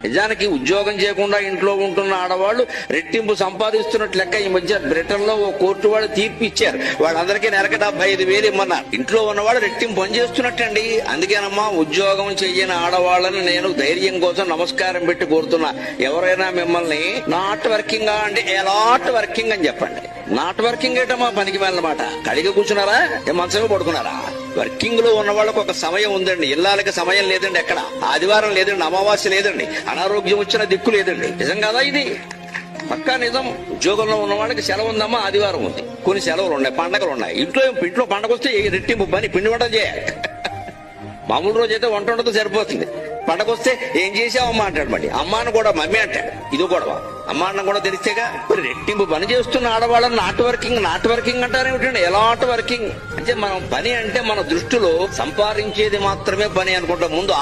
నిజానికి ఉద్యోగం చేయకుండా ఇంట్లో ఉంటున్న ఆడవాళ్ళు రెట్టింపు సంపాదిస్తున్నట్లు లెక్క. ఈ మధ్య బ్రిటన్ లో ఓ కోర్టు వాళ్ళు తీర్పు ఇచ్చారు, వాళ్ళందరికీ నెలకు 75,000 ఇమ్మన్నారు. ఇంట్లో ఉన్నవాళ్ళు రెట్టింపు పని చేస్తున్నట్టండి. అందుకేనమ్మా ఉద్యోగం చెయ్యని ఆడవాళ్ళని నేను ధైర్యం కోసం నమస్కారం పెట్టి కోరుతున్నా. ఎవరైనా మిమ్మల్ని నాట్ వర్కింగ్ అంటే ఎలాట్ వర్కింగ్ అని చెప్పండి. నాట్ వర్కింగ్ ఏంటమ్మా పనికి వెళ్ళమాట. కడిగి కూర్చున్నారా, మంచంగా పడుకున్నారా? వర్కింగ్ లో ఉన్న వాళ్ళకి ఒక సమయం ఉందండి. ఇళ్ళకి సమయం లేదండి, ఎక్కడ ఆదివారం లేదండి, అమావాస్య లేదండి, అనారోగ్యం వచ్చిన దిక్కు లేదండి. నిజం కదా ఇది? పక్కా నిజం. ఉద్యోగంలో ఉన్న వాళ్ళకి సెలవు ఉందమ్మా, ఆదివారం ఉంది, కొన్ని సెలవులు ఉన్నాయి, పండగలు ఉన్నాయి. ఇంట్లో పండగ వస్తే రెట్టింపు పని, పిండి వంట చేయాలి. మామూలు రోజు అయితే వంట ఉండదు, సరిపోతుంది. పండగ వస్తే ఏం చేసావమ్మా అంటాడు. మళ్ళీ అమ్మాను కూడా మమ్మీ అంటాడు. ఇది గొడవ. అమ్మ అన్న కూడా తెలిస్తేగా. మరి రెట్టింపు పని చేస్తున్న ఆడవాళ్ళని నాట్ వర్కింగ్ అంటారేమిటండి? ఎలాట్ వర్కింగ్ అంటే మనం పని అంటే మన దృష్టిలో సంపాదించేది మాత్రమే పని అనుకుంటాం. ముందు